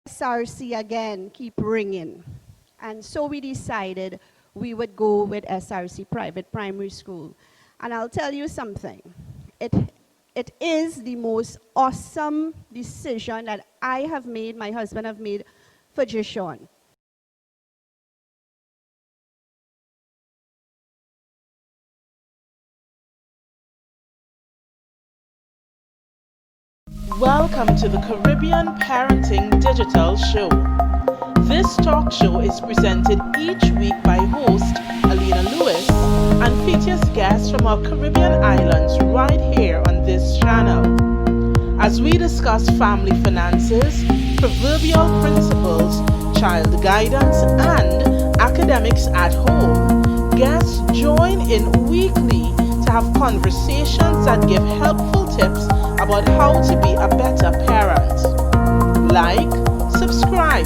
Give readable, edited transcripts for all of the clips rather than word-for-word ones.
SRC again keep ringing. And so we decided we would go with SRC Private Primary School. And I'll tell you something. It, it is the most awesome decision that I have made, my husband have made for Jishon. Welcome to the Caribbean Parenting Digital Show. This talk show is presented each week by host Alina Lewis and features guests from our Caribbean islands right here on this channel. As we discuss family finances, proverbial principles, child guidance, and academics at home, guests join in weekly to have conversations that give helpful tips about how to be a better parent. Like, subscribe,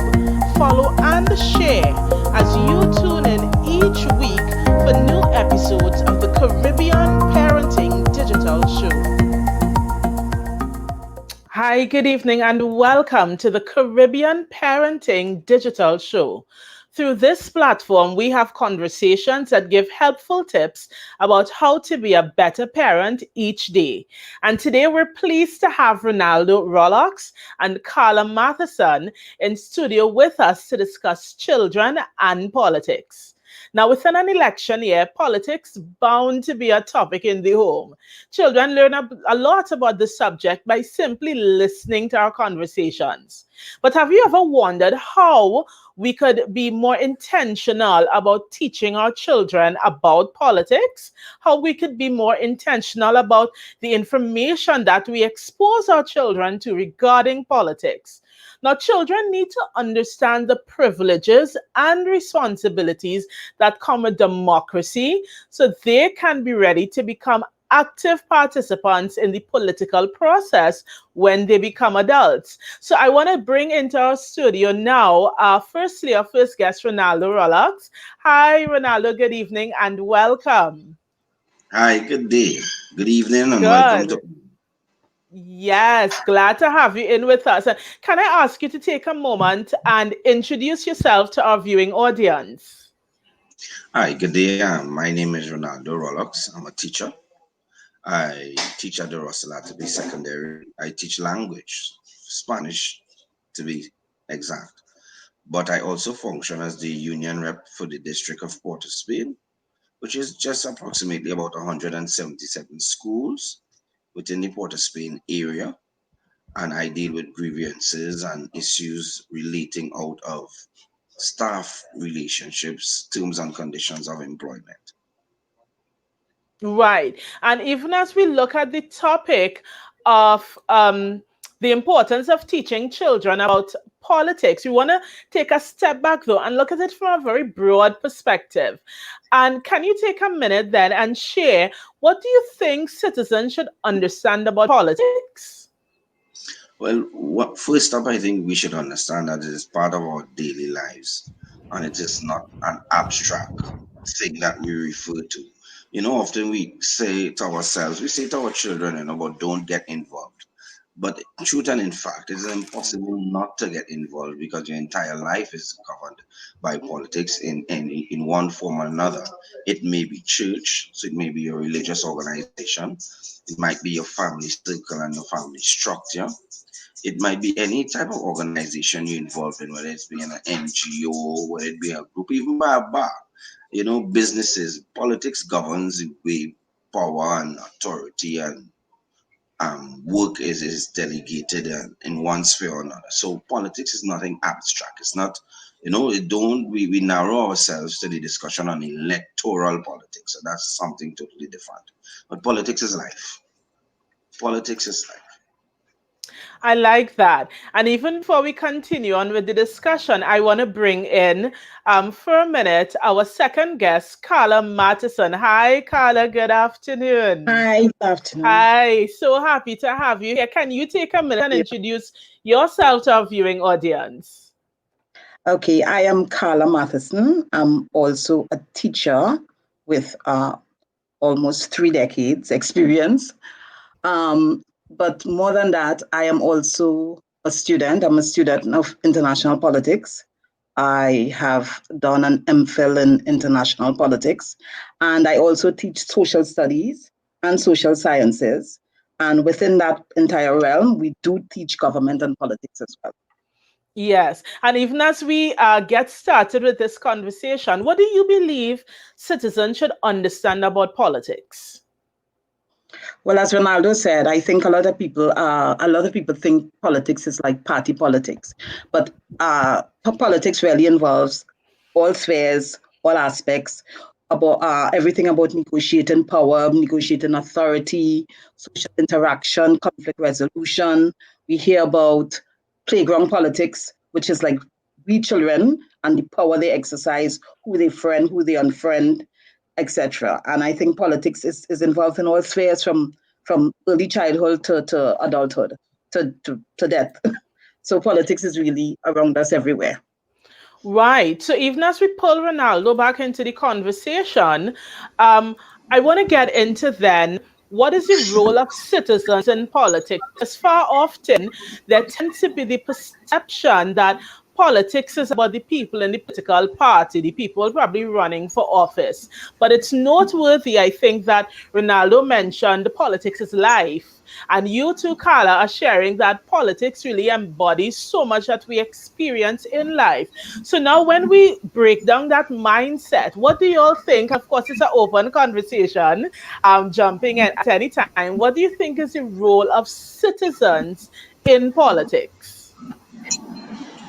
follow, and share as you tune in each week for new episodes of the Caribbean Parenting Digital Show. Hi, good evening, and welcome to the Caribbean Parenting Digital Show. Through this platform, we have conversations that give helpful tips about how to be a better parent each day. And today we're pleased to have Ronaldo Rollocks and Carla Mathison in studio with us to discuss children and politics. Now, within an election year, politics bound to be a topic in the home. Children learn a lot about the subject by simply listening to our conversations. But have you ever wondered how we could be more intentional about teaching our children about politics? How we could be more intentional about the information that we expose our children to regarding politics? Now, children need to understand the privileges and responsibilities that come with democracy so they can be ready to become active participants in the political process when they become adults. So I want to bring into our studio now, firstly, our first guest, Ronaldo Rollocks. Hi, Ronaldo, good evening and welcome. Hi, good day, good evening, and welcome to. Good. Yes, glad to have you in with us. And can I ask you to take a moment and introduce yourself to our viewing audience? Hi, good day. My name is Ronaldo Rollocks. I'm a teacher. I teach at the Russell Atterbury Secondary. I teach language, Spanish to be exact. But I also function as the union rep for the District of Port of Spain, which is just approximately about 177 schools within the Port of Spain area. And I deal with grievances and issues relating out of staff relationships, terms and conditions of employment. Right. And even as we look at the topic of the importance of teaching children about politics, we want to take a step back though and look at it from a very broad perspective. And can you take a minute then and share what do you think citizens should understand about politics? Well, first up, I think we should understand that it is part of our daily lives and it is not an abstract thing that we refer to. Often we say to ourselves, we say to our children, but don't get involved. But truth and in fact, it is impossible not to get involved because your entire life is governed by politics in one form or another. It may be church, so it may be your religious organization, it might be your family circle and your family structure. It might be any type of organization you're involved in, whether it's being an NGO, whether it be a group, even by a bar. Businesses, politics governs the way power and authority and work is delegated in one sphere or another. So politics is nothing abstract. It's not, it don't we narrow ourselves to the discussion on electoral politics. So that's something totally different. But politics is life. Politics is life. I like that. And even before we continue on with the discussion, I want to bring in, for a minute, our second guest, Carla Mathison. Hi, Carla. Good afternoon. Hi, good afternoon. Hi. So happy to have you here. Can you take a minute and introduce yourself to our viewing audience? Okay, I am Carla Mathison. I'm also a teacher with almost 3 decades experience. But more than that, I am also a student. I'm a student of international politics. I have done an MPhil in international politics, and I also teach social studies and social sciences. And within that entire realm, we do teach government and politics as well. Yes. And even as we get started with this conversation, what do you believe citizens should understand about politics? Well, as Ronaldo said, I think a lot of people think politics is like party politics, but politics really involves all spheres, all aspects about everything about negotiating power, negotiating authority, social interaction, conflict resolution. We hear about playground politics, which is like we children and the power they exercise, who they friend, who they unfriend, etc. And I think politics is involved in all spheres from early childhood to adulthood to death. So politics is really around us everywhere. Right. So even as we pull Ronaldo back into the conversation, um, I want to get into then what is the role of citizens in politics? Because far often there tends to be the perception that politics is about the people in the political party, the people probably running for office. But it's noteworthy, I think, that Ronaldo mentioned politics is life. And you too, Carla, are sharing that politics really embodies so much that we experience in life. So now, when we break down that mindset, what do you all think? Of course, it's an open conversation. Jumping in at any time. What do you think is the role of citizens in politics?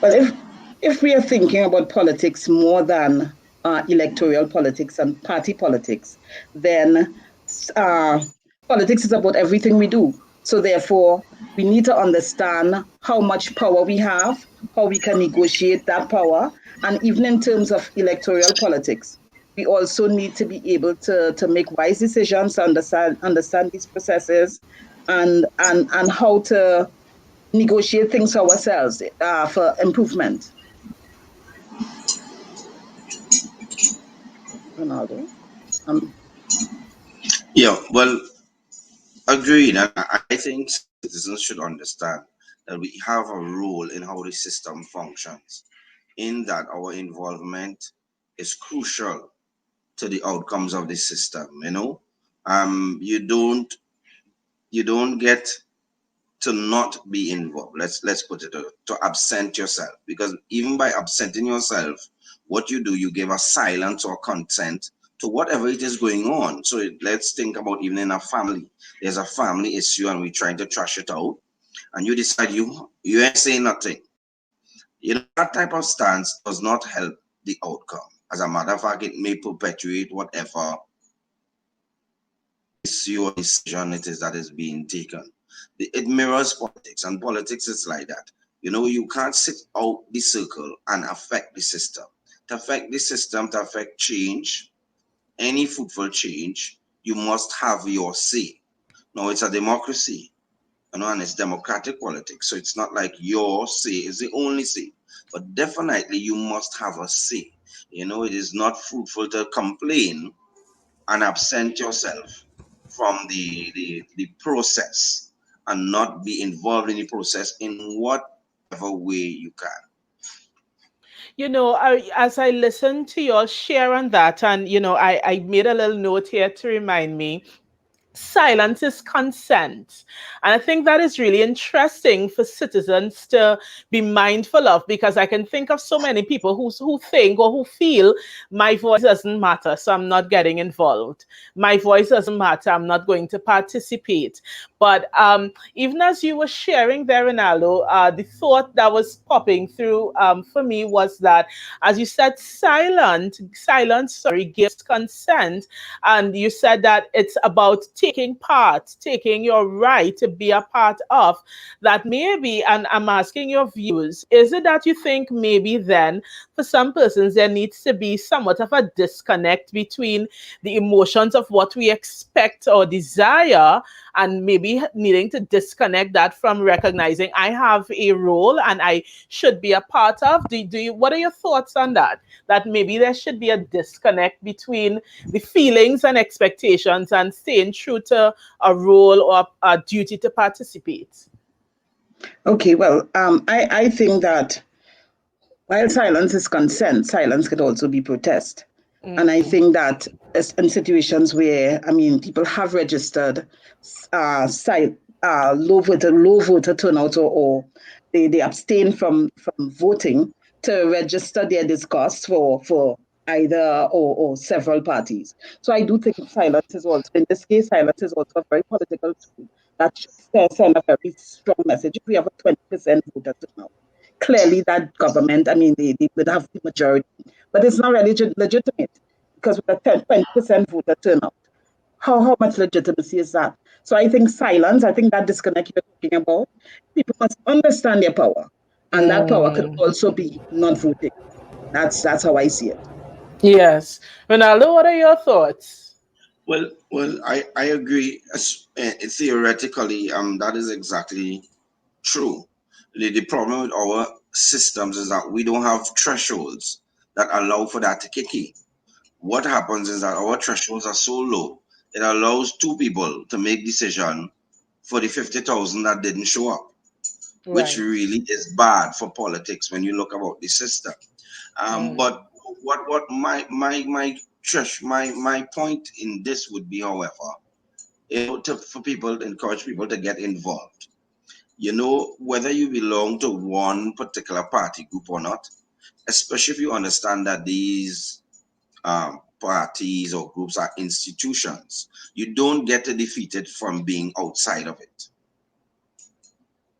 Well, if we are thinking about politics more than electoral politics and party politics, then uh, politics is about everything we do. So therefore, we need to understand how much power we have, how we can negotiate that power, and even in terms of electoral politics, we also need to be able to make wise decisions, understand these processes, and how to negotiate things for ourselves for improvement. Ronaldo. Um, Yeah, well, agreed. And I think citizens should understand that we have a role in how the system functions, in that our involvement is crucial to the outcomes of the system, you know. You don't get to not be involved. Let's put it to absent yourself, because even by absenting yourself, what you do, you give a silence or consent to whatever it is going on. So let's think about even in a family. There's a family issue and we're trying to trash it out, and you decide you ain't saying nothing. That type of stance does not help the outcome. As a matter of fact, it may perpetuate whatever issue or decision it is that is being taken. It mirrors politics, and politics is like that. You can't sit out the circle and affect the system. To affect the system, to affect change, any fruitful change, you must have your say. Now, it's a democracy, and it's democratic politics. So it's not like your say is the only say, but definitely you must have a say. It is not fruitful to complain and absent yourself from the process and not be involved in the process in whatever way you can. As I listened to your share on that, and I made a little note here to remind me, silence is consent. And I think that is really interesting for citizens to be mindful of, because I can think of so many people who think or who feel my voice doesn't matter, so I'm not getting involved. My voice doesn't matter, I'm not going to participate. But even as you were sharing there, Ronaldo, the thought that was popping through for me was that, as you said, silence, sorry, gives consent. And you said that it's about taking part, taking your right to be a part of that. Maybe, and I'm asking your views, is it that you think maybe then for some persons there needs to be somewhat of a disconnect between the emotions of what we expect or desire, and maybe needing to disconnect that from recognizing I have a role and I should be a part of? Do you, what are your thoughts on that? That maybe there should be a disconnect between the feelings and expectations and staying true to a role or a duty to participate? Okay, well, I think that while silence is consent, silence could also be protest. And I think that in situations where, I mean, people have registered low voter turnout, or they abstain from voting to register their disgust for either or several parties. So I do think silence is also, in this case, silence is also a very political tool that should send a very strong message. If we have a 20% voter turnout, clearly that government, I mean, they would have the majority, but it's not really legitimate, because with a 20% voter turnout, how much legitimacy is that? So I think silence, I think that disconnect you're talking about, people must understand their power. And that power could also be not voting. That's how I see it. Yes. Ronaldo, what are your thoughts? I agree. Theoretically, that is exactly true. The problem with our systems is that we don't have thresholds that allow for that to kick in. What happens is that our thresholds are so low, it allows two people to make decision for the 50,000 that didn't show up, which Right. really is bad for politics when you look about the system. But what my point in this would be, however, for people, encourage people to get involved. Whether you belong to one particular party group or not, especially if you understand that these parties or groups are institutions, you don't get defeated from being outside of it.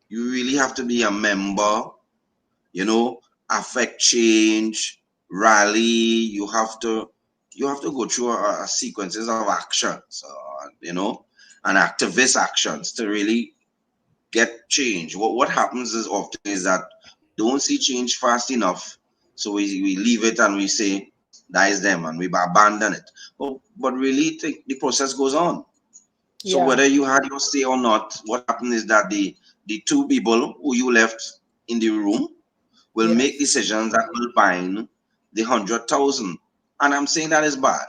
You really have to be a member, you know, affect change, rally. You have to go through a sequences of actions, and activist actions to really get change. What happens is often is that we don't see change fast enough, so we leave it and we say that is them and we abandon it. But really, the process goes on. So Yeah. whether you had your say or not, what happened is that the two people who you left in the room will make Yes. decisions that will bind the 100,000. And I'm saying that is bad.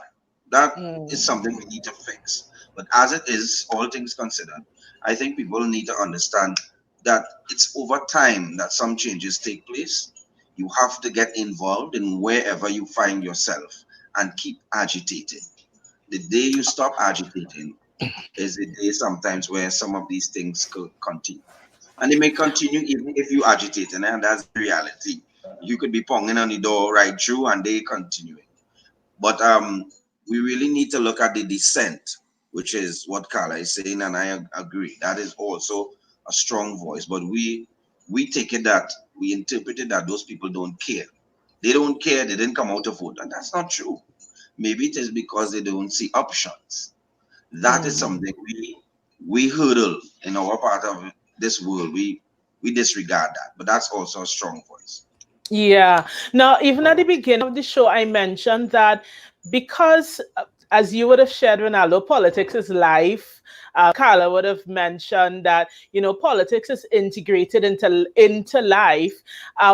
That is something we need to fix. But as it is, all things considered, I think people need to understand that it's over time that some changes take place. You have to get involved in wherever you find yourself and keep agitating. The day you stop agitating is the day sometimes where some of these things could continue. And they may continue even if you agitate, and that's the reality. You could be ponging on the door right through and they continuing. But we really need to look at the dissent, which is what Carla is saying, and I agree. That is also a strong voice. But we take it that we interpret it that those people don't care. They don't care, they didn't come out to vote. And that's not true. Maybe it is because they don't see options. That is something we hurdle in our part of this world. We disregard that, but that's also a strong voice. Yeah. Now, even at the beginning of the show, I mentioned that because, as you would have shared, Ronaldo, politics is life. Carla would have mentioned that politics is integrated into life.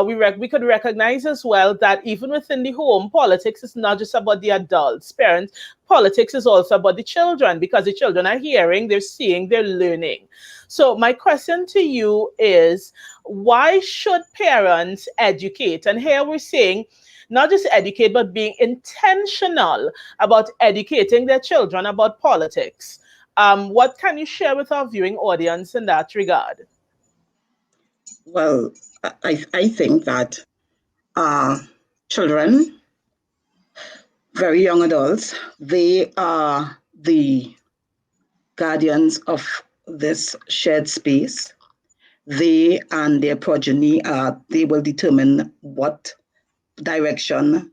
We could recognize as well that even within the home, politics is not just about the adults, parents. Politics is also about the children, because the children are hearing, they're seeing, they're learning. So my question to you is, why should parents educate? And here we're saying not just educate, but being intentional about educating their children about politics. What can you share with our viewing audience in that regard? Well, I think that uh, children, very young adults, they are the guardians of this shared space. They and their progeny, they will determine what direction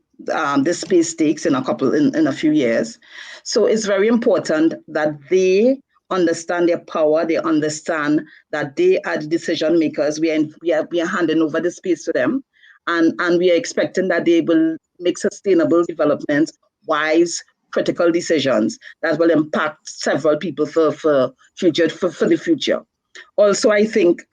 this space takes in a few years. So it's very important that they understand their power. They understand that they are the decision makers. We are handing over the space to them, and we are expecting that they will make sustainable development, wise, critical decisions that will impact several people for the future. Also, I think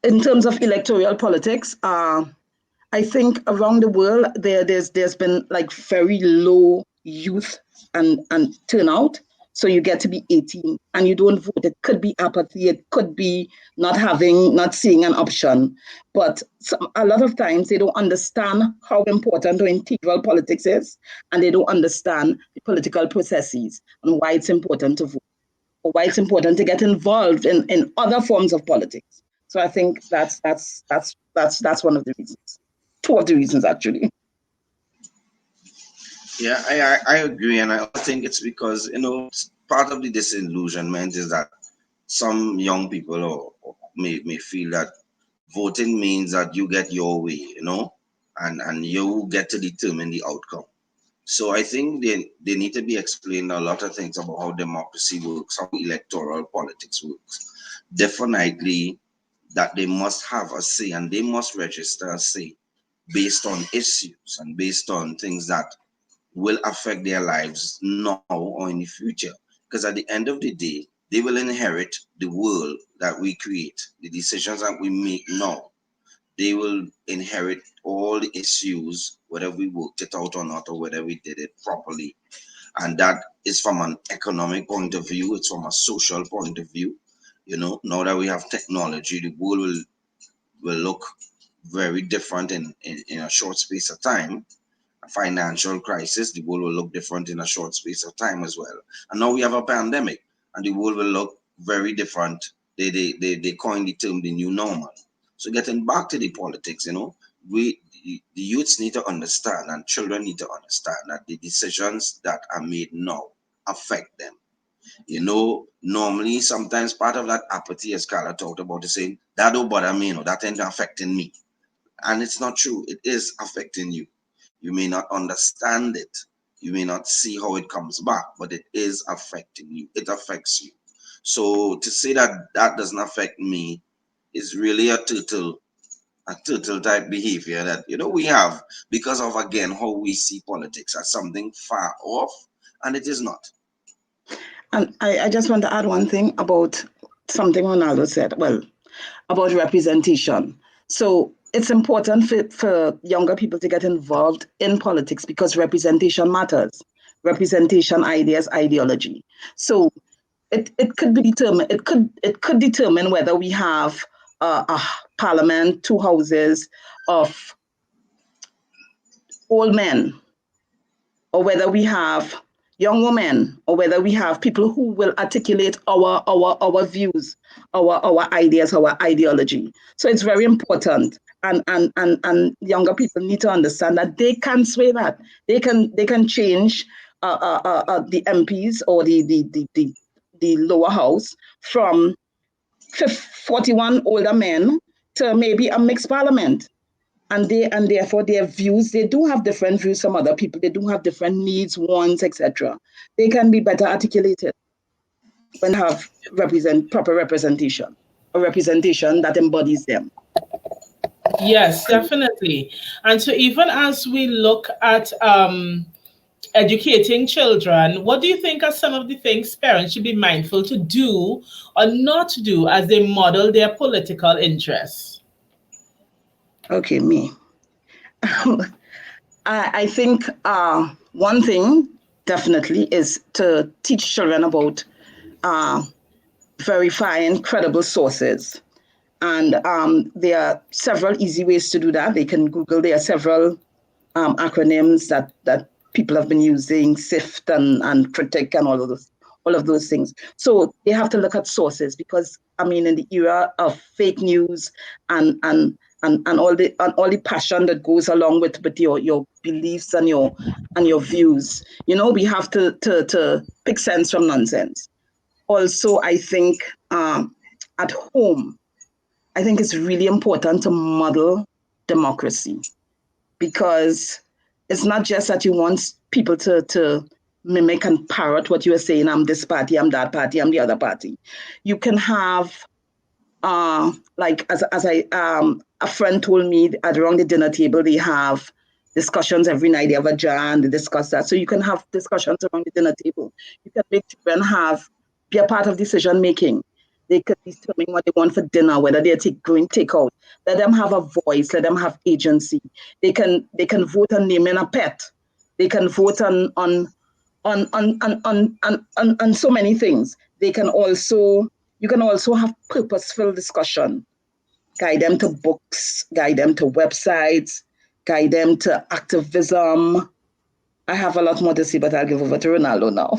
in terms of electoral politics, I think around the world there's been like very low youth and turnout. So you get to be 18 and you don't vote. It could be apathy. It could be not seeing an option. But a lot of times they don't understand how important or integral politics is, and they don't understand the political processes and why it's important to vote, or why it's important to get involved in other forms of politics. So I think that's one of the reasons. Two of the reasons, actually. Yeah, I agree, and I also think it's because part of the disillusionment is that some young people may feel that voting means that you get your way, and you get to determine the outcome. So I think they need to be explained a lot of things about how democracy works, how electoral politics works. Definitely that they must have a say and they must register a say based on issues and based on things that will affect their lives now or in the future. Because at the end of the day, they will inherit the world that we create, the decisions that we make now. They will inherit all the issues, whether we worked it out or not, or whether we did it properly. And that is from an economic point of view, it's from a social point of view. Now that we have technology, the world will look very different in a short space of time. A financial crisis, the world will look different in a short space of time as well. And now we have a pandemic, and the world will look very different. They coined the term the new normal. So getting back to the politics, the youths need to understand, and children need to understand that the decisions that are made now affect them. Normally, sometimes part of that apathy, as Carla talked about, is saying, that don't bother me, that ain't affecting me. And it's not true. It is affecting you. You may not understand it. You may not see how it comes back, but it is affecting you. It affects you. So to say that that doesn't affect me is really a turtle type behavior that we have because of, again, how we see politics as something far off, and it is not. And I just want to add one thing about something Ronaldo said. Well, about representation. So it's important for younger people to get involved in politics because representation matters. Representation, ideas, ideology. So it could be determined. It could determine whether we have a parliament, two houses of old men, or whether we have young women, or whether we have people who will articulate our views, our ideas, our ideology. So it's very important. And younger people need to understand that they can sway that. They can change the MPs or the lower house from 41 older men to maybe a mixed parliament. And therefore their views, they do have different views from other people. They do have different needs, wants, etc. They can be better articulated when they have proper representation, a representation that embodies them. Yes, definitely. And so even as we look at educating children, what do you think are some of the things parents should be mindful to do or not to do as they model their political interests? Okay, me. I think one thing definitely is to teach children about verifying credible sources. And there are several easy ways to do that. They can Google. There are several acronyms that people have been using, SIFT and critic and all of those things. So they have to look at sources because in the era of fake news and all the passion that goes along with your beliefs and your views, we have to pick sense from nonsense. Also, I think at home, I think it's really important to model democracy because it's not just that you want people to mimic and parrot what you are saying. I'm this party, I'm that party, I'm the other party. You can have, like as I a friend told me at around the dinner table, they have discussions every night. They have a jar and they discuss that. So you can have discussions around the dinner table. You can make children be a part of decision making. They could determine what they want for dinner, whether they're going takeout. Let them have a voice. Let them have agency. They can vote on naming a pet. They can vote on on so many things. You can also have purposeful discussion. Guide them to books, guide them to websites, guide them to activism. I have a lot more to say, but I'll give over to Ronaldo now.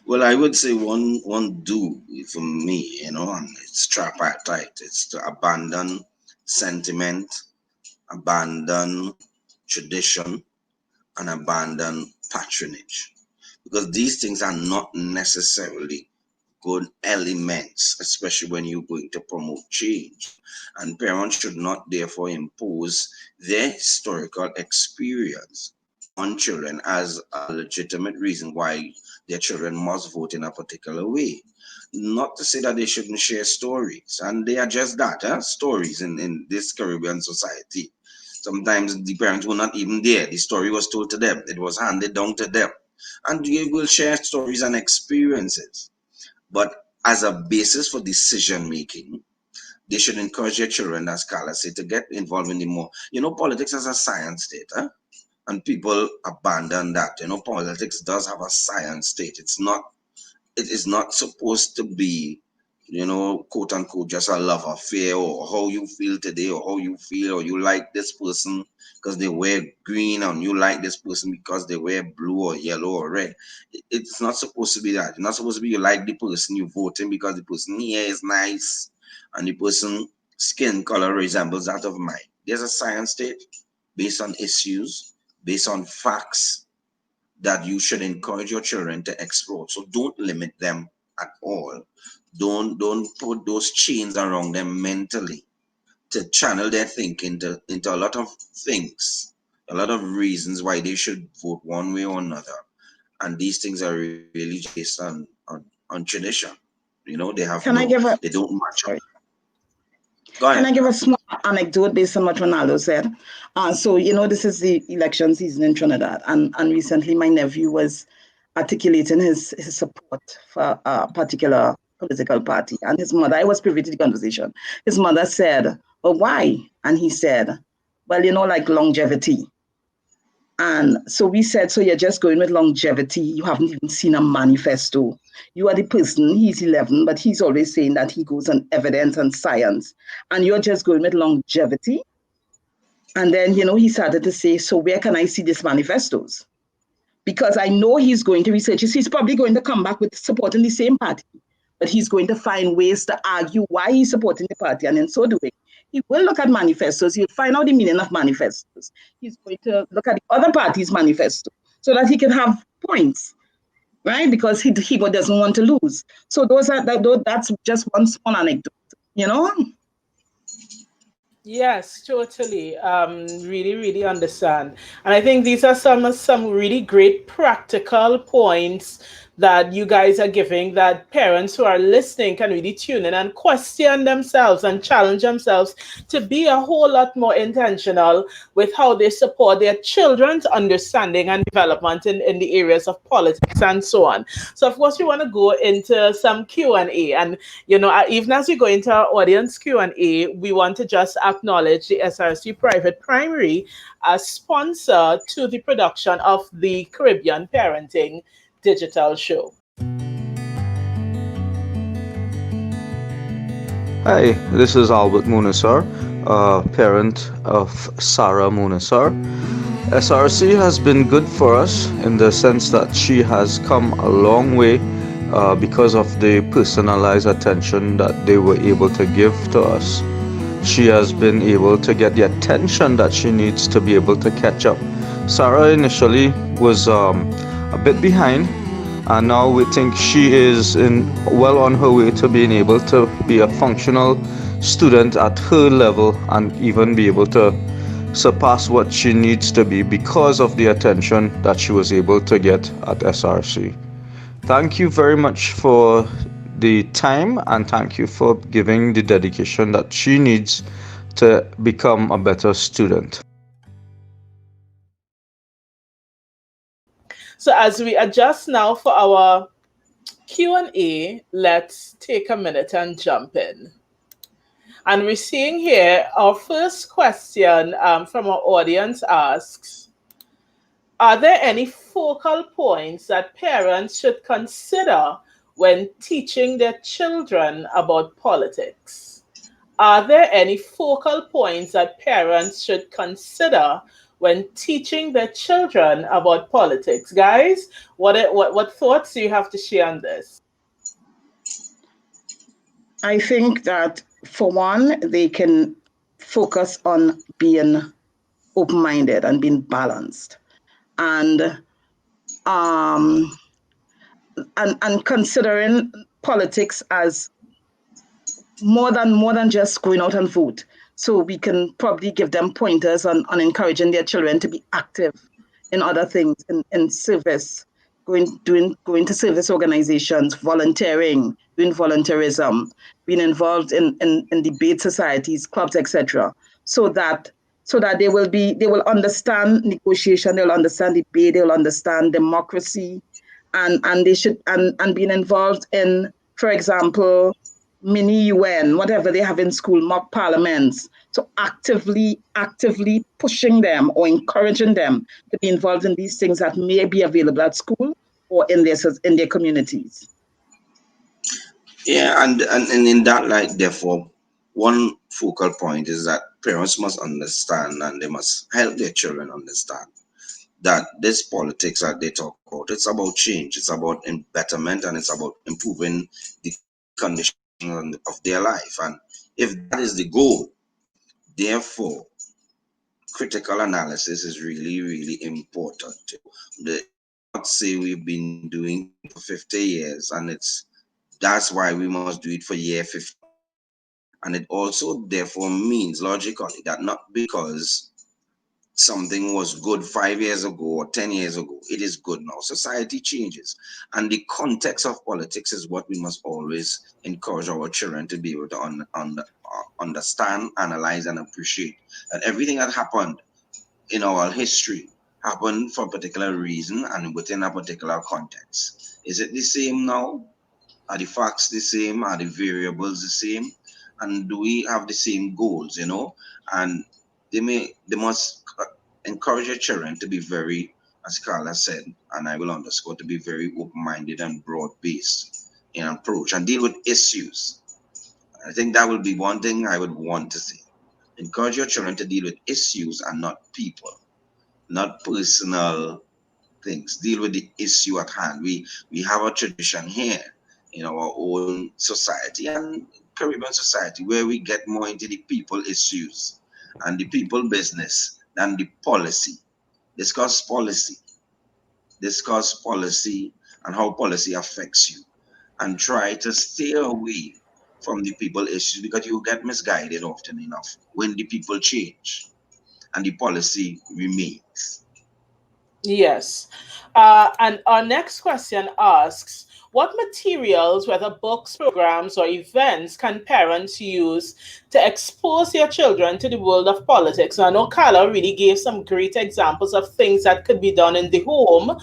Well, I would say one do for me, and it's tripartite. It's to abandon sentiment, abandon tradition, and abandon patronage, because these things are not necessarily good elements, especially when you're going to promote change. And parents should not therefore impose their historical experience on children as a legitimate reason why their children must vote in a particular way. Not to say that they shouldn't share stories, and they are just that, stories in this Caribbean society. Sometimes the parents were not even there. The story was told to them, it was handed down to them. And they will share stories and experiences. But as a basis for decision making, they should encourage their children, as Carla said, to get involved in the more. Politics as a science state, and people abandon that. Politics does have a science state. It is not supposed to be, quote unquote, just a love affair, or how you feel today, or how you feel, or you like this person because they wear green, and you like this person because they wear blue or yellow or red. It's not supposed to be that. It's not supposed to be you like the person you voting because the person hair is nice and the person skin color resembles that of mine. There's a science state based on issues, based on facts, that you should encourage your children to explore. So don't limit them at all. Don't put those chains around them mentally to channel their thinking into a lot of things, a lot of reasons why they should vote one way or another. And these things are really just based on tradition. Can I give a They don't match up. sorry? Go Can ahead. I give a small anecdote based on what Ronaldo said? So, this is the election season in Trinidad, and recently my nephew was articulating his support for a particular political party. And his mother, I was privy to the conversation. His mother said, "Well, why?" And he said, "Well, like longevity." And so we said, "So you're just going with longevity? You haven't even seen a manifesto. You are the person, he's 11, but he's always saying that he goes on evidence and science. And you're just going with longevity?" And then, he started to say, "So where can I see these manifestos? Because I know he's going to research this. He's probably going to come back with supporting the same party, but he's going to find ways to argue why he's supporting the party. And in so doing, he will look at manifestos. He'll find out the meaning of manifestos. He's going to look at the other party's manifesto so that he can have points, right? Because he doesn't want to lose." So that's just one small anecdote, you know? Yes, totally. Really, really understand. And I think these are some really great practical points that you guys are giving that parents who are listening can really tune in and question themselves and challenge themselves to be a whole lot more intentional with how they support their children's understanding and development in the areas of politics and so on. So of course we want to go into some Q&A, and even as we go into our audience Q&A, we want to just acknowledge the SRC Private Primary as sponsor to the production of the Caribbean Parenting Digital Show. Hi, this is Albert Munasar, parent of Sarah Munasar. SRC has been good for us in the sense that she has come a long way because of the personalized attention that they were able to give to us. She has been able to get the attention that she needs to be able to catch up. Sarah initially was a bit behind, and now we think she is well on her way to being able to be a functional student at her level and even be able to surpass what she needs to be because of the attention that she was able to get at SRC. Thank you very much for the time, and thank you for giving the dedication that she needs to become a better student. So as we adjust now for our Q&A, let's take a minute and jump in. And we're seeing here our first question from our audience asks, Are there any focal points that parents should consider when teaching their children about politics? Are there any focal points that parents should consider when teaching their children about politics? Guys, what thoughts do you have to share on this? I think that for one, they can focus on being open-minded and being balanced, and um, and considering politics as more than just going out and vote. So we can probably give them pointers on encouraging their children to be active in other things, in service, going to service organizations, volunteering, doing volunteerism, being involved in debate societies, clubs, etc. So that they will understand negotiation, they'll understand debate, they'll understand democracy, and they should and being involved in, for example, mini UN, whatever they have in school, mock parliaments. So actively pushing them or encouraging them to be involved in these things that may be available at school or in their communities. Yeah, and in that light, therefore, one focal point is that parents must understand and they must help their children understand that this politics that they talk about, it's about change, it's about betterment, and it's about improving the condition of their life. And if that is the goal, therefore, critical analysis is really, really important. We cannot say we've been doing things for 50 years and that's why we must do it for year 51. And it also therefore means logically that not because something was good 5 years ago or 10 years ago, it is good now. Society changes. And the context of politics is what we must always encourage our children to be able to understand, analyze, and appreciate. That everything that happened in our history happened for a particular reason and within a particular context. Is it the same now? Are the facts the same? Are the variables the same? And do we have the same goals? And they must encourage your children to be very, as Carla said, and I will underscore, to be very open-minded and broad-based in approach and deal with issues. I think that would be one thing I would want to see. Encourage your children to deal with issues and not people, not personal things. Deal with the issue at hand. We have a tradition here in our own society and Caribbean society where we get more into the people issues and the people business than the policy. Discuss policy. Discuss policy and how policy affects you. And try to stay away from the people issues because you get misguided often enough when the people change and the policy remains. Yes. And our next question asks, what materials, whether books, programs, or events, can parents use to expose their children to the world of politics? I know Carla really gave some great examples of things that could be done in the home.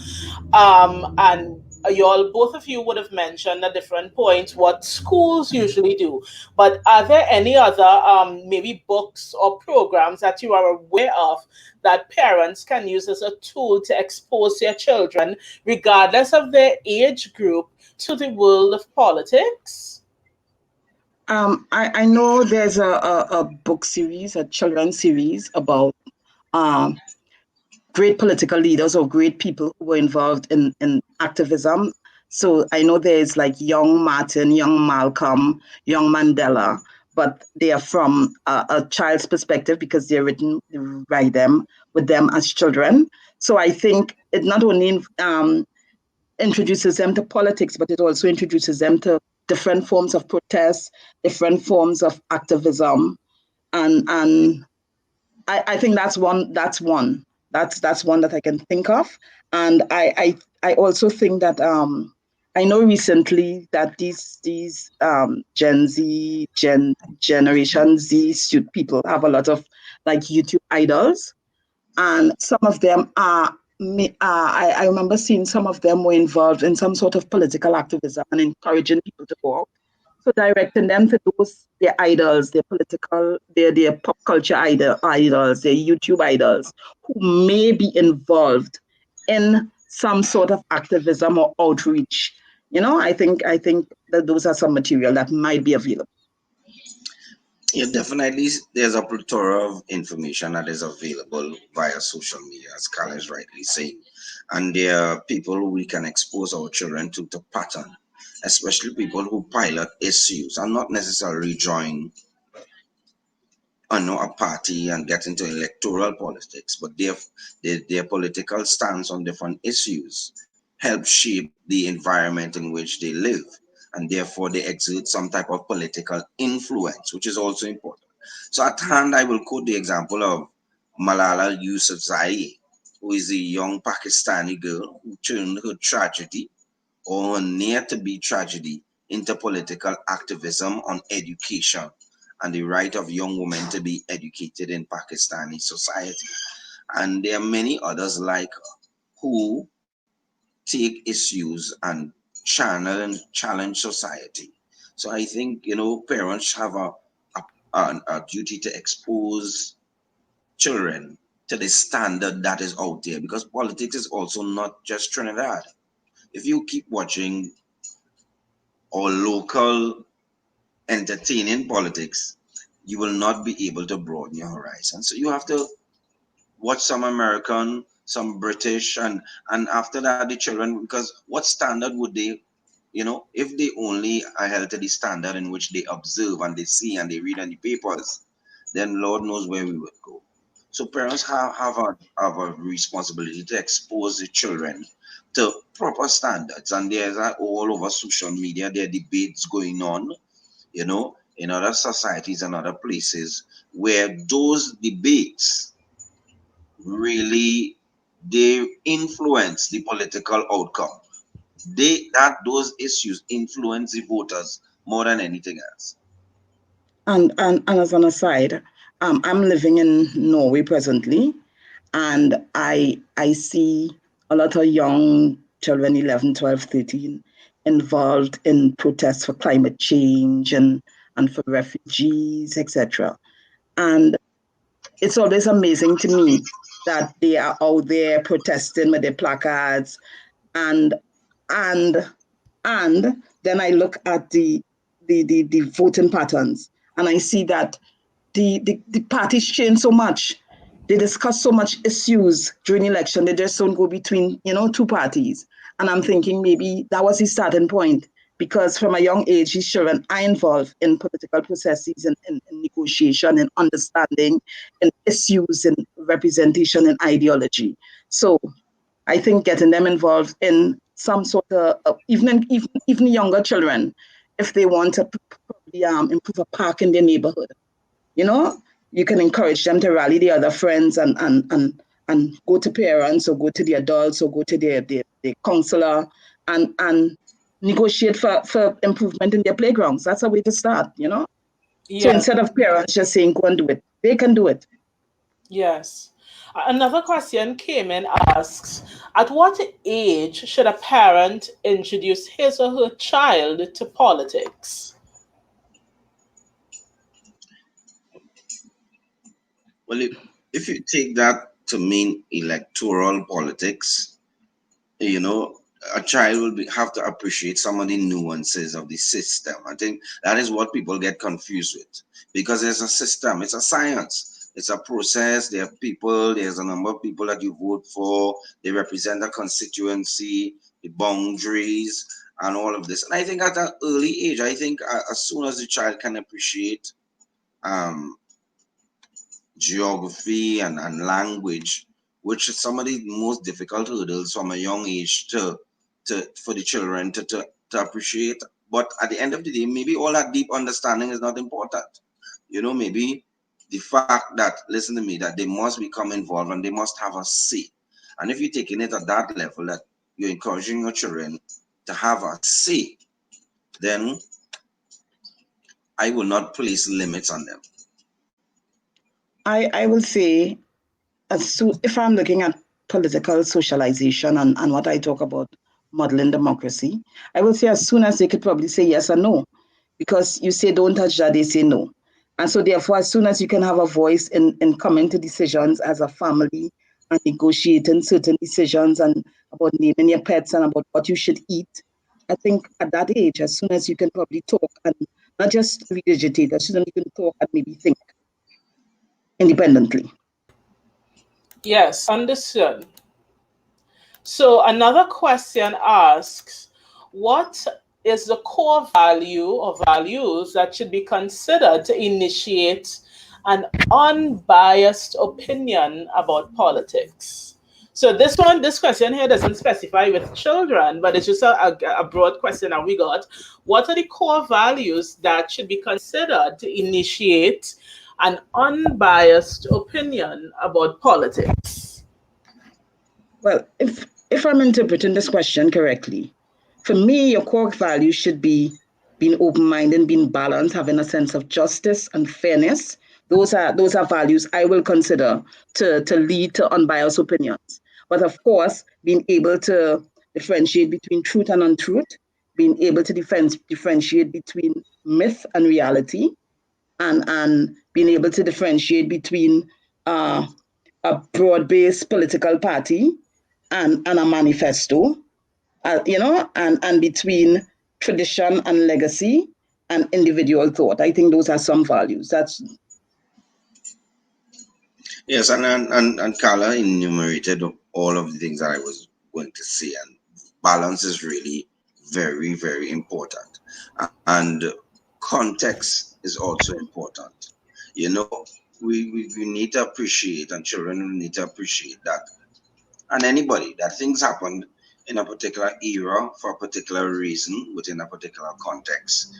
And you all, both of you would have mentioned at different points what schools usually do. But are there any other maybe books or programs that you are aware of that parents can use as a tool to expose their children, regardless of their age group, to the world of politics? I know there's a book series, a children's series about um, great political leaders or great people who were involved in activism. So I know there's like young Martin, young Malcolm, young Mandela, but they are from a child's perspective because they're written by them with them as children. So I think it not only introduces them to politics, but it also introduces them to different forms of protest, different forms of activism, and I think that's one that I can think of. And I also think that I know recently that these Generation Z people have a lot of like YouTube idols, and some of them are I remember seeing some of them were involved in some sort of political activism and encouraging people to go out. So directing them to those their idols, their political, their pop culture idols, their YouTube idols, who may be involved in some sort of activism or outreach. I think that those are some material that might be available. Yeah, definitely. There's a plethora of information that is available via social media, as Carla is rightly saying. And there are people we can expose our children to the pattern, especially people who pilot issues and not necessarily join a party and get into electoral politics, but their political stance on different issues help shape the environment in which they live, and therefore they exert some type of political influence, which is also important. So at hand, I will quote the example of Malala Yousafzai, who is a young Pakistani girl who turned her tragedy or near to be tragedy into political activism on education and the right of young women to be educated in Pakistani society. And there are many others like her who take issues and challenge society. So I think parents have a duty to expose children to the standard that is out there, because politics is also not just Trinidad. If you keep watching our local entertaining politics, you will not be able to broaden your horizon. So you have to watch some American, some British, and after that the children, because what standard would they, if they only are held to the standard in which they observe and they see and they read in the papers, then Lord knows where we would go. So parents have a responsibility to expose the children to proper standards, and there's all over social media. There are debates going on, in other societies and other places where those debates really they influence the political outcome. Those issues influence the voters more than anything else. And as an aside, I'm living in Norway presently, and I see a lot of young children, 11, 12, 13, involved in protests for climate change and for refugees, etc. And it's always amazing to me that they are out there protesting with their placards, and and and then I look at the voting patterns, and I see that the parties change so much. They discuss so much issues during election. They just don't go between, two parties. And I'm thinking maybe that was his starting point, because from a young age, his children are involved in political processes and in negotiation and understanding and issues and representation and ideology. So I think getting them involved in some sort of, even younger children, if they want to probably improve a park in their neighborhood, you know, you can encourage them to rally the other friends and go to parents or go to the adults or go to their counselor and negotiate for improvement in their playgrounds. That's a way to start. So Yes. instead of parents just saying go and do it, they can do it. Yes. Another question came in asks, at what age should a parent introduce his or her child to politics? Well, if you take that to mean electoral politics, you know, a child will have to appreciate some of the nuances of the system. I think that is what people get confused with, because there's a system, it's a science, it's a process. There are people, there's a number of people that you vote for, they represent a constituency, the boundaries, and all of this. And I think at an early age, I think as soon as the child can appreciate um, geography and language, which is some of the most difficult hurdles from a young age to for the children to appreciate. But at the end of the day, maybe all that deep understanding is not important. Maybe the fact that, listen to me, that they must become involved and they must have a say. And if you're taking it at that level, that you're encouraging your children to have a say, then I will not place limits on them. I will say, if I'm looking at political socialization and what I talk about modeling democracy, I will say as soon as they could probably say yes or no, because you say don't touch that, they say no. And so therefore, as soon as you can have a voice in coming to decisions as a family, and negotiating certain decisions and about naming your pets and about what you should eat. I think at that age, as soon as you can probably talk and not just regurgitate, as soon as you can talk and maybe think independently. Yes, understood. So another question asks, what is the core value or values that should be considered to initiate an unbiased opinion about politics? So this question here doesn't specify with children, but it's just a broad question that we got. What are the core values that should be considered to initiate an unbiased opinion about politics? Well, if I'm interpreting this question correctly, for me, your core value should be being open-minded, being balanced, having a sense of justice and fairness. Those are values I will consider to lead to unbiased opinions. But of course, being able to differentiate between truth and untruth, being able to differentiate between myth and reality, and being able to differentiate between uh, a broad-based political party and a manifesto, and between tradition and legacy and individual thought. I think those are some values. That's Yes, and Carla enumerated all of the things that I was going to say, and balance is really very, very important. And context is also important. You know, we need to appreciate, and children need to appreciate that, and anybody, that things happened in a particular era for a particular reason within a particular context.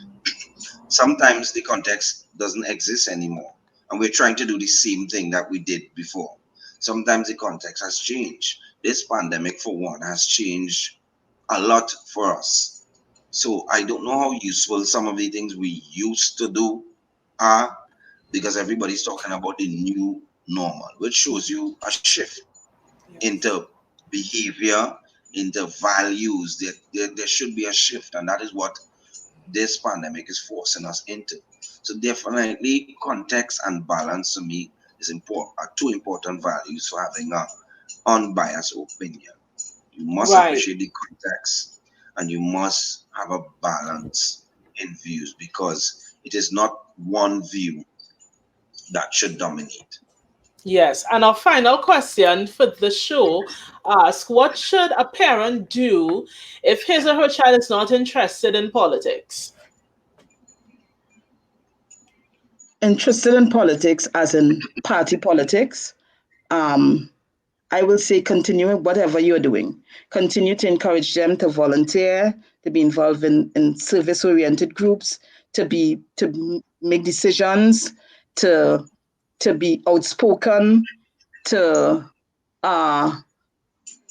Sometimes the context doesn't exist anymore, and we're trying to do the same thing that we did before. Sometimes the context has changed. This pandemic, for one, has changed a lot for us. So I don't know how useful some of the things we used to do are, because everybody's talking about the new normal, which shows you a shift into behavior, into values. There should be a shift, and that is what this pandemic is forcing us into. So definitely context and balance to me is important, are two important values for having a unbiased opinion. You must Right. appreciate the context and you must have a balance in views, because it is not one view that should dominate. Yes, and our final question for the show asks, what should a parent do if his or her child is not interested in politics? interested in politics, as in party politics. Um, I will say continue whatever you're doing. Continue to encourage them to volunteer, to be involved in service-oriented groups, to make decisions, to to be outspoken, to uh,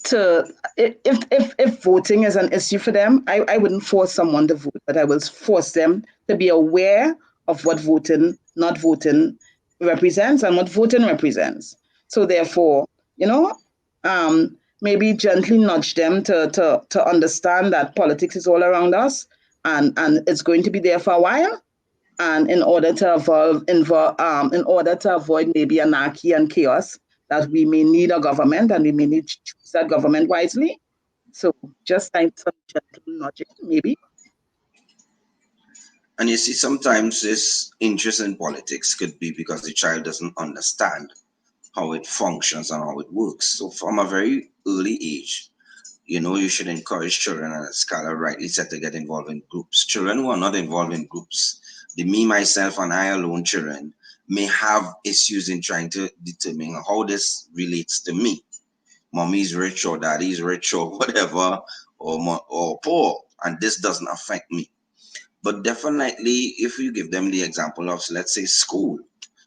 to if voting is an issue for them, I wouldn't force someone to vote, but I will force them to be aware of what not voting represents and what voting represents. So therefore, you know, maybe gently nudge them to understand that politics is all around us and it's going to be there for a while. And in order to avoid maybe anarchy and chaos, that we may need a government and we may need to choose that government wisely. So just like some gentle nudging, maybe. And you see, sometimes this interest in politics could be because the child doesn't understand how it functions and how it works. So from a very early age, you should encourage children, and as Carla rightly said, to get involved in groups. Children who are not involved in groups, the me, myself, and I alone children, may have issues in trying to determine how this relates to me. Mommy's rich or daddy's rich or whatever, or poor, and this doesn't affect me. But definitely, if you give them the example of, let's say, school,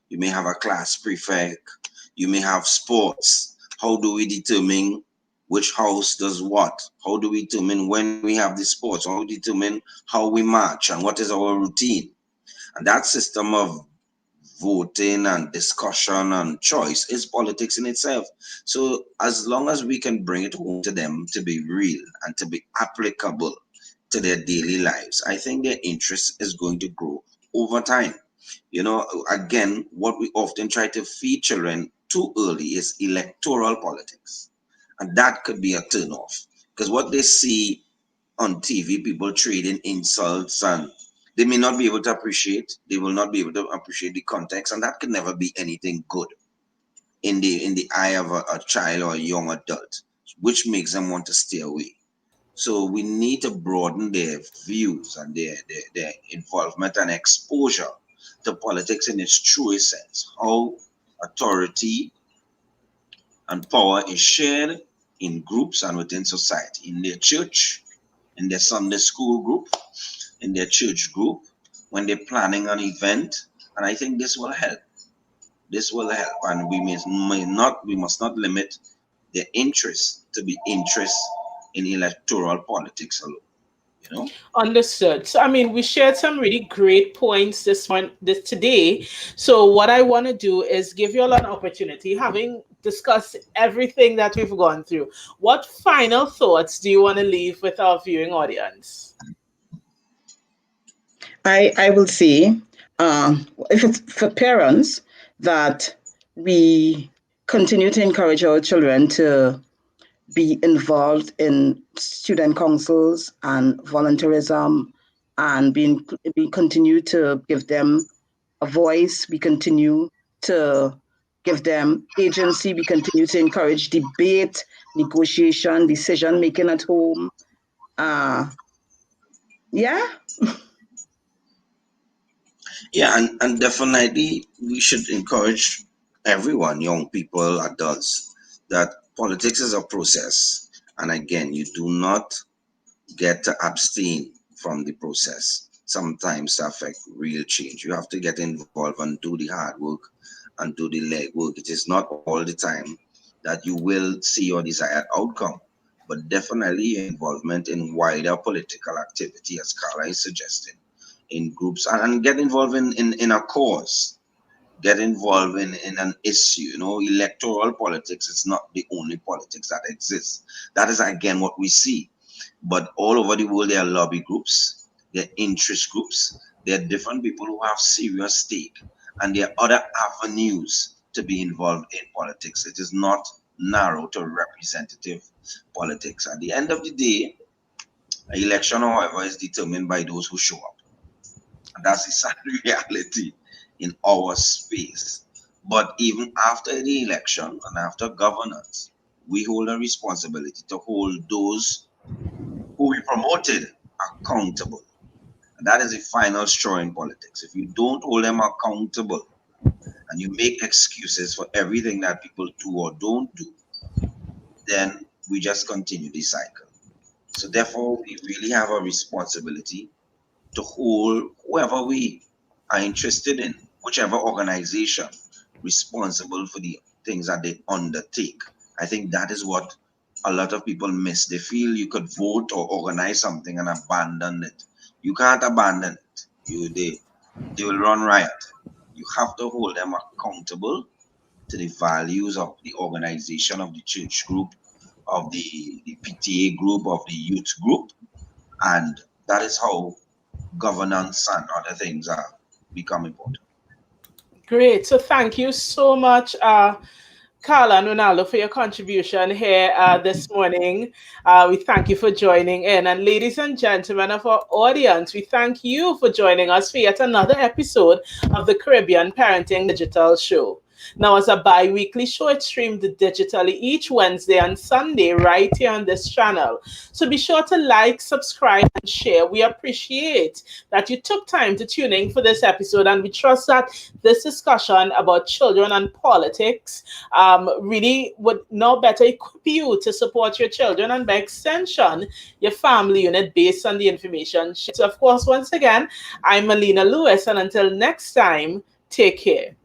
you may have a class prefect, you may have sports. How do we determine which house does what? How do we determine when we have the sports? How do we determine how we march and what is our routine? And that system of voting and discussion and choice is politics in itself. So as long as we can bring it home to them to be real and to be applicable to their daily lives, I think their interest is going to grow over time. Again, what we often try to feed children too early is electoral politics. And that could be a turnoff. Because what they see on TV, people trading insults, and they may not be able to appreciate, they will not be able to appreciate the context, and that could never be anything good in the eye of a child or a young adult, which makes them want to stay away. So we need to broaden their views and their involvement and exposure to politics in its truest sense. How authority and power is shared in groups and within society, in their church, in their Sunday school group, in their church group, when they're planning an event. And I think this will help. This will help. And we must not limit their interest to be interest in electoral politics alone. You know? Understood. So, I mean, we shared some really great points this today. So, what I want to do is give you all an opportunity, having discussed everything that we've gone through. What final thoughts do you want to leave with our viewing audience? I will say, if it's for parents, that we continue to encourage our children to be involved in student councils and volunteerism, and we continue to give them a voice. We continue to give them agency. We continue to encourage debate, negotiation, decision making at home. Yeah. Yeah, and definitely we should encourage everyone, young people, adults, that politics is a process. And again, you do not get to abstain from the process sometimes to affect real change. You have to get involved and do the hard work and do the legwork. It is not all the time that you will see your desired outcome, but definitely involvement in wider political activity, as Carla is suggesting, in groups, and get involved in a cause, get involved in an issue. You know, electoral politics is not the only politics that exists. That is again what we see. But all over the world, there are lobby groups, there are interest groups, there are different people who have serious stake, and there are other avenues to be involved in politics. It is not narrow to representative politics. At the end of the day, an election, however, is determined by those who show up. And that's the sad reality in our space. But even after the election and after governance, we hold a responsibility to hold those who we promoted accountable. And that is the final straw in politics. If you don't hold them accountable and you make excuses for everything that people do or don't do, then we just continue the cycle. So therefore, we really have a responsibility to hold whoever we are interested in, whichever organization responsible for the things that they undertake. I think that is what a lot of people miss. They feel you could vote or organize something and abandon it. You can't abandon it. They will run riot. You have to hold them accountable to the values of the organization, of the church group, of the PTA group, of the youth group. And that is how governance and other things are become important. Great. So, thank you so much, Carla and Ronaldo, for your contribution here this morning. We thank you for joining in. And ladies and gentlemen of our audience, we thank you for joining us for yet another episode of the Caribbean Parenting Digital Show. Now, as a bi-weekly show, it's streamed digitally each Wednesday and Sunday right here on this channel. So be sure to like, subscribe, and share. We appreciate that you took time to tune in for this episode, and we trust that this discussion about children and politics really would now better equip you to support your children and, by extension, your family unit based on the information. So, of course, once again, I'm Melina Lewis, and until next time, take care.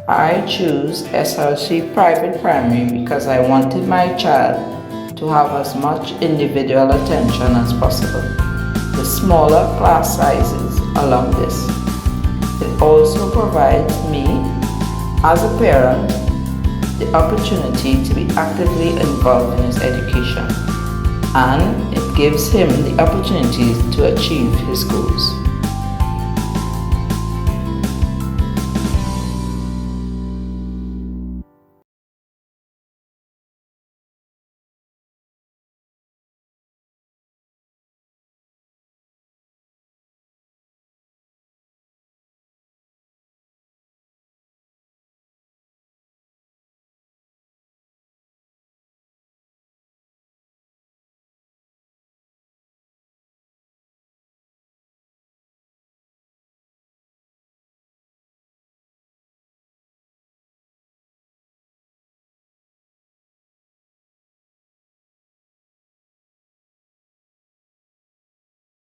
I choose SLC Private Primary because I wanted my child to have as much individual attention as possible. The smaller class sizes allow this. It also provides me, as a parent, the opportunity to be actively involved in his education, and it gives him the opportunities to achieve his goals.